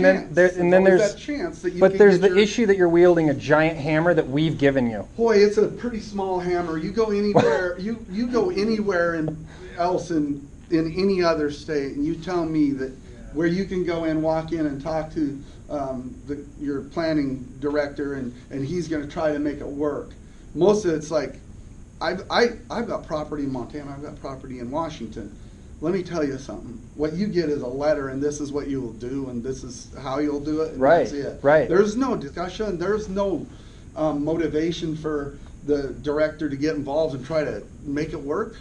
There's that chance that you but there's the issue that you're wielding a giant hammer that we've given you. Boy, it's a pretty small hammer. You go anywhere, you go anywhere else in any other state, and you tell me that where you can go in, walk in, and talk to your planning director, and he's going to try to make it work. Most of it's like, I've got property in Montana, I've got property in Washington. Let me tell you something. What you get is a letter, and this is what you will do, and this is how you'll do it, and that's it. Right. There's no discussion. There's no motivation for the director to get involved and try to make it work.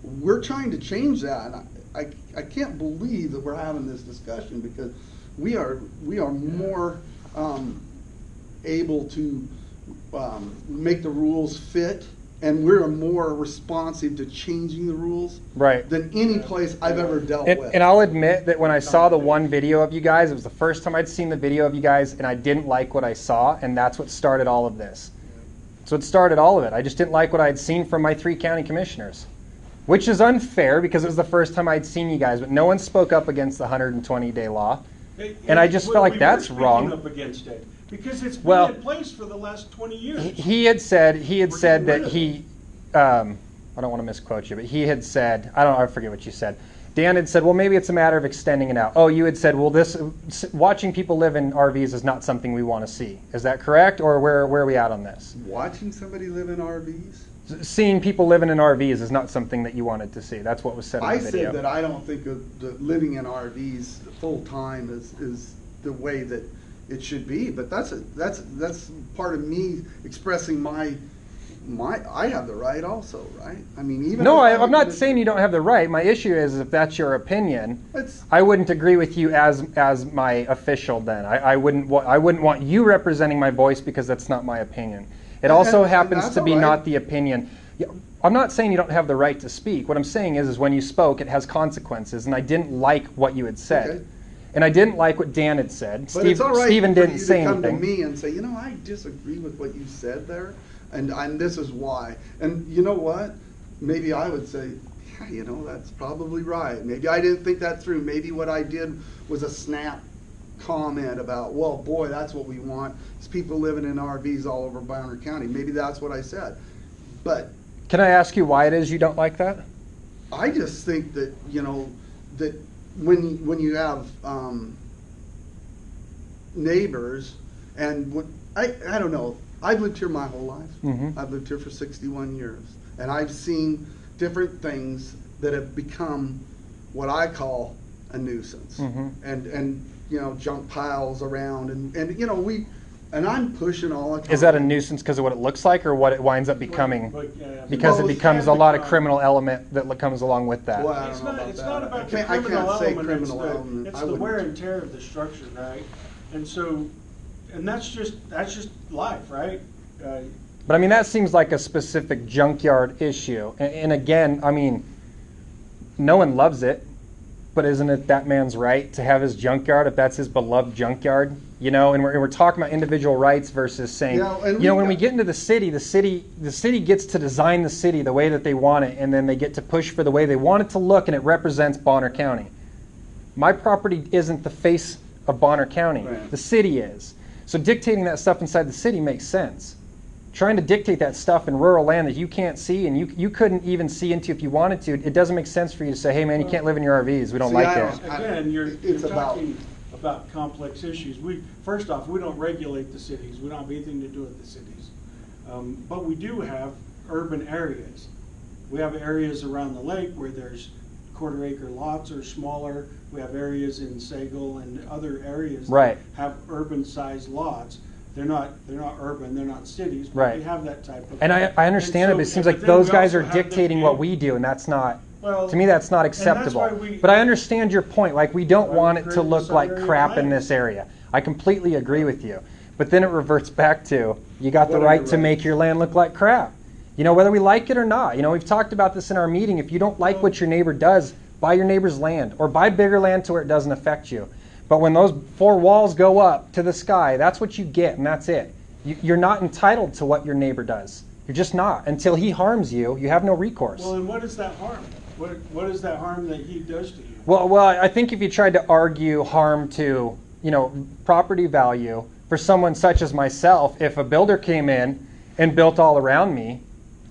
We're trying to change that, and I can't believe that we're having this discussion, because we are more able to make the rules fit, and we're more responsive to changing the rules than any place I've ever dealt with. And I'll admit that when I saw the one video of you guys, it was the first time I'd seen the video of you guys, and I didn't like what I saw, and that's what started all of this. So it started all of it. I just didn't like what I'd seen from my 3 county commissioners, which is unfair because it was the first time I'd seen you guys, but no one spoke up against the 120-day law, and I just felt like that's wrong. Up against it. Because it's been in place for the last 20 years. He had said that he, I don't want to misquote you, but he had said, I forget what you said. Dan had said, well, maybe it's a matter of extending it out. Oh, you had said, well, watching people live in RVs is not something we want to see. Is that correct, or where are we at on this? Watching somebody live in RVs? Seeing people living in RVs is not something that you wanted to see. That's what was said in the video. I said that I don't think that living in RVs full time is the way that it should be, but that's part of me expressing my I have the right also, right? I mean, even no, I'm not saying you don't have the right. My issue is if that's your opinion, I wouldn't agree with you as my official. Then I wouldn't want you representing my voice, because that's not my opinion. It also happens to be not the opinion. I'm not saying you don't have the right to speak. What I'm saying is when you spoke, it has consequences, and I didn't like what you had said. Okay. And I didn't like what Dan had said. But it's all right Stephen didn't say anything. anything. Come to me and say, I disagree with what you said there, and this is why. And you know what? Maybe I would say, yeah, that's probably right. Maybe I didn't think that through. Maybe what I did was a snap comment about, well, boy, that's what we want. It's people living in RVs all over Bonner County. Maybe that's what I said. But can I ask you why it is you don't like that? I just think that, that when you have neighbors, and I don't know, I've lived here my whole life. Mm-hmm. I've lived here for 61 years, and I've seen different things that have become what I call a nuisance. Mm-hmm. and junk piles around, and I'm pushing all the time. Is that a nuisance because of what it looks like, or what it winds up becoming? Because it becomes a lot of criminal element that comes along with that. Well, I don't know about it's that. not about the criminal element. It's the wear and tear of the structure, right? And so, and that's just life, right? But I mean, that seems like a specific junkyard issue. And again, I mean, no one loves it. But isn't it that man's right to have his junkyard if that's his beloved junkyard? And we're talking about individual rights versus saying, when we get into the city gets to design the city the way that they want it, and then they get to push for the way they want it to look, and it represents Bonner County. My property isn't the face of Bonner County. Right. The city is. So dictating that stuff inside the city makes sense. Trying to dictate that stuff in rural land that you can't see and you couldn't even see into if you wanted to, it doesn't make sense for you to say, hey man, you can't live in your RVs. We don't like that. Again, you're talking about complex issues. First off, we don't regulate the cities. We don't have anything to do with the cities. But we do have urban areas. We have areas around the lake where there's quarter-acre lots or smaller. We have areas in Sagal and other areas that have urban-sized lots. They're not urban, they're not cities, but we have that type of... And I understand it, but it seems like those guys are dictating what we do, and that's not... Well, to me, that's not acceptable. But I understand your point. Like, we don't want it to look like crap in this area. I completely agree with you. But then it reverts back to, you got the right to make your land look like crap. Whether we like it or not. We've talked about this in our meeting. If you don't like what your neighbor does, buy your neighbor's land, or buy bigger land to where it doesn't affect you. But when those 4 walls go up to the sky, that's what you get, and that's it. You're not entitled to what your neighbor does. You're just not. Until he harms you, you have no recourse. Well, and what is that harm? What is that harm that he does to you? Well, I think if you tried to argue harm to property value for someone such as myself. If a builder came in and built all around me,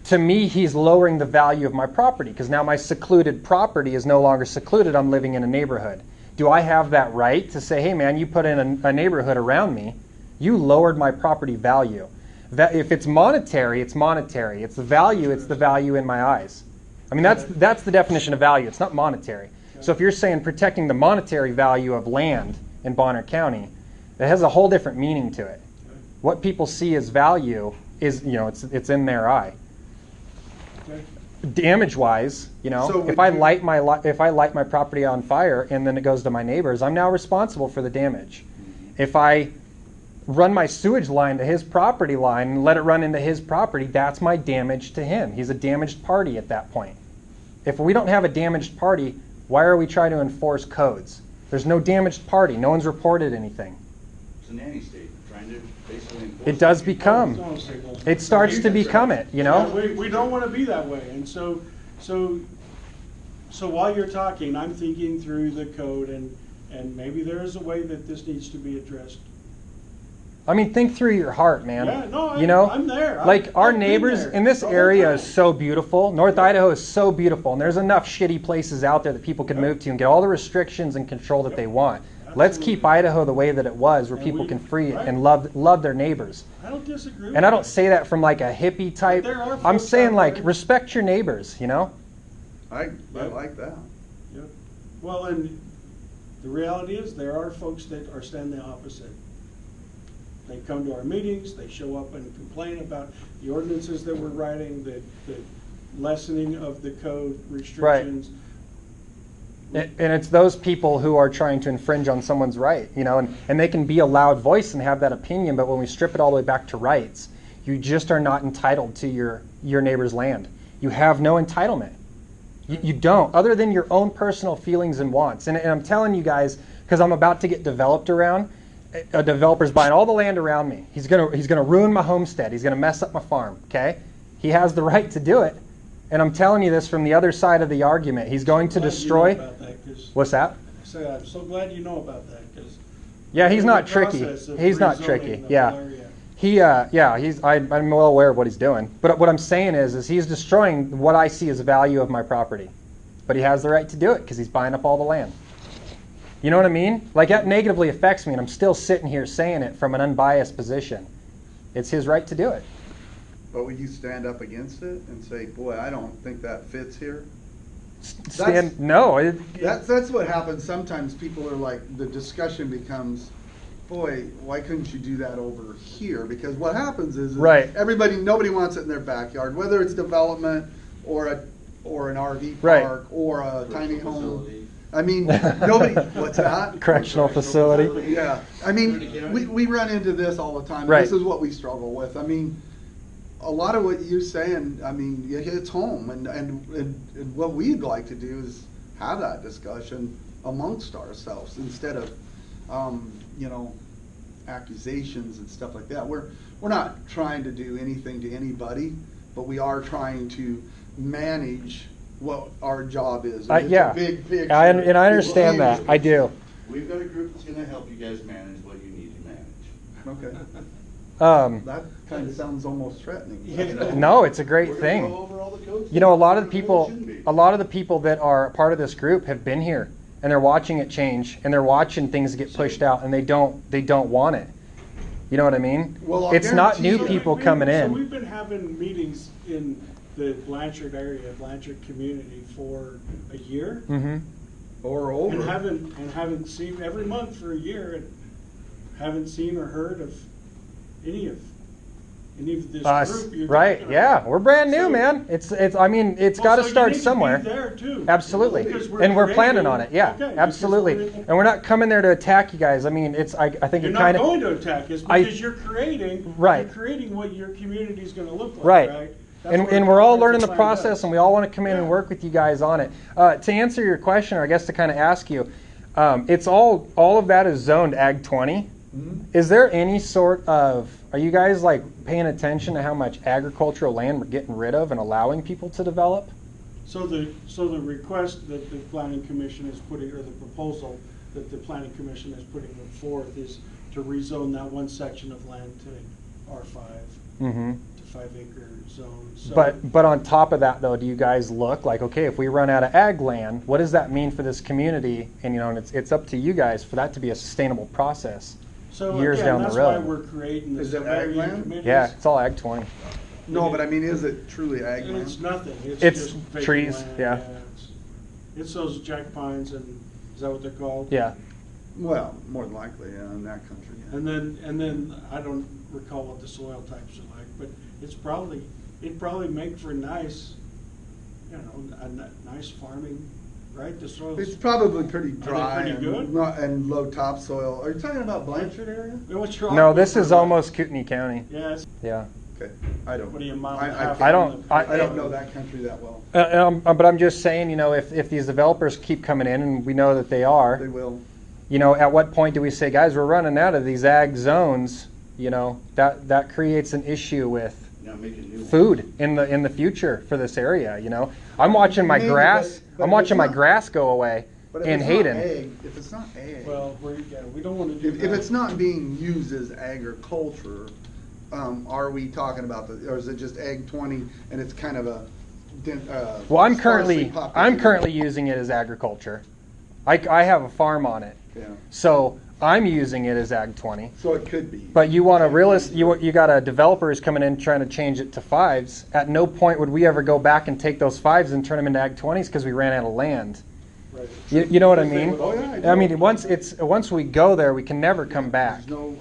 to me, he's lowering the value of my property because now my secluded property is no longer secluded. I'm living in a neighborhood. Do I have that right to say, hey, man, you put in a neighborhood around me, you lowered my property value? If it's monetary, it's monetary. It's the value in my eyes. I mean, that's the definition of value. It's not monetary. So if you're saying protecting the monetary value of land in Bonner County, it has a whole different meaning to it. What people see as value is, it's in their eye. Damage-wise, So if I light my property on fire and then it goes to my neighbors, I'm now responsible for the damage. If I run my sewage line to his property line and let it run into his property, that's my damage to him. He's a damaged party at that point. If we don't have a damaged party, why are we trying to enforce codes? There's no damaged party. No one's reported anything. It's a nanny state trying to basically enforce. It does become. It starts to become it, We don't want to be that way. And so while you're talking, I'm thinking through the code and maybe there is a way that this needs to be addressed. I mean, think through your heart, man. Yeah, no, I'm there. Our I've been neighbors there in this the whole area time. is so beautiful. North Idaho is so beautiful, and there's enough shitty places out there that people can move to and get all the restrictions and control that they want. Let's keep Idaho the way that it was, where people can free it and love their neighbors. I don't disagree. And I don't say that from like a hippie type. There are I'm folks saying out like there. respect your neighbors, I like that. Yep. Well, and the reality is there are folks that are standing the opposite. They come to our meetings, they show up and complain about the ordinances that we're writing, the lessening of the code restrictions. And it's those people who are trying to infringe on someone's right, and they can be a loud voice and have that opinion, but when we strip it all the way back to rights, you just are not entitled to your neighbor's land. You have no entitlement. You don't, other than your own personal feelings and wants. And I'm telling you guys, because I'm about to get developed around, a developer's buying all the land around me. He's gonna ruin my homestead. He's gonna mess up my farm, okay? He has the right to do it. And I'm telling you this from the other side of the argument. He's going to destroy. What's that? I say I'm so glad you know about that because. Yeah, he's not tricky. He's not tricky. Yeah. I'm well aware of what he's doing. But what I'm saying is he's destroying what I see as the value of my property. But he has the right to do it because he's buying up all the land. You know what I mean? Like, that negatively affects me, and I'm still sitting here saying it from an unbiased position. It's his right to do it. But would you stand up against it and say, boy, I don't think that fits here? No. That's what happens. Sometimes people are like, the discussion becomes, boy, why couldn't you do that over here? Because what happens is right. Nobody wants it in their backyard, whether it's development or an RV park right. or a tiny home. I mean, nobody, what's that? Correctional facility. Yeah. I mean, we run into this all the time. Right. This is what we struggle with. I mean, a lot of what you're saying, I mean, it hits home. And what we'd like to do is have that discussion amongst ourselves instead of, accusations and stuff like that. We're not trying to do anything to anybody, but we are trying to manage what our job is. It's yeah, a big picture. and I understand that. I do. We've got a group that's going to help you guys manage what you need to manage. Okay. That kind of sounds almost threatening. No, it's a great thing. Go over all the codes. A lot of the people that are part of this group have been here, and they're watching it change, and they're watching things get pushed out, and they don't want it. You know what I mean? Well, it's not new people coming in. So we've been having meetings in the Blanchard area, Blanchard community for a year. Mm-hmm. Or over. And haven't seen every month for a year and haven't seen or heard of any of this group. Right? Yeah, we're brand new, man. It's got to start somewhere. There too. Absolutely, and we're planning on it. Yeah, absolutely. And we're not coming there to attack you guys. I mean, I think you're it kind of of going to attack us because you're creating what your community is going to look like. Right. And we're all learning the process, and we all want to come in and work with you guys on it. To answer your question, or I guess to kind of ask you, it's all of that is zoned Ag 20. Mm-hmm. Is there any sort of, are you guys like paying attention to how much agricultural land we're getting rid of and allowing people to develop? So the request that the Planning Commission is putting, or the proposal that the planning commission is putting forth is to rezone that one section of land to R5, Mm-hmm. to 5-acre zone. So But on top of that, though, do you guys look like, okay, if we run out of ag land, what does that mean for this community? And and it's up to you guys for that to be a sustainable process So years again, down the that's road. why we're creating the Is it ag surveying land? committees. Yeah, it's all ag 20. No, but I mean, is it truly ag And it's land? nothing. It's just vacant trees, land. yeah. It's those jack pines, and is that what they're called? Yeah. Well, more than likely, yeah, in that country. Yeah. And then I don't recall what the soil types are like, but it'd probably make for nice, nice farming, right? The soil. It's probably pretty dry pretty and, good? and low topsoil. Are you talking about Blanchard area? What's your No, this aquifer is like? almost Kootenai County. Yeah. It's, Yeah. Okay, I don't. what do you mile I, and a half? I don't- from the- I- I don't know that country that well. But I'm just saying, if these developers keep coming in, and we know that they are, They will. at what point do we say, guys, we're running out of these ag zones? That creates an issue with Now make a new one. food in the future for this area. I'm watching my Maybe, grass. but I'm if watching it's my not- grass go away But if in it's Hayden. not ag, if it's not ag, Well, we don't want to do if that. it's not being used as agriculture, are we talking about or is it just ag 20 and it's kind of a? Well, I'm sparsely currently populated? using it as agriculture. I have a farm on it, Yeah. so I'm using it as ag 20. So it could be. But you want you got a developer who's coming in trying to change it to 5s. At no point would we ever go back and take those 5s and turn them into ag 20s because we ran out of land. Right. You know what I Because they mean? would all- Oh, yeah, I I mean, once we go there, we can never come back. There's no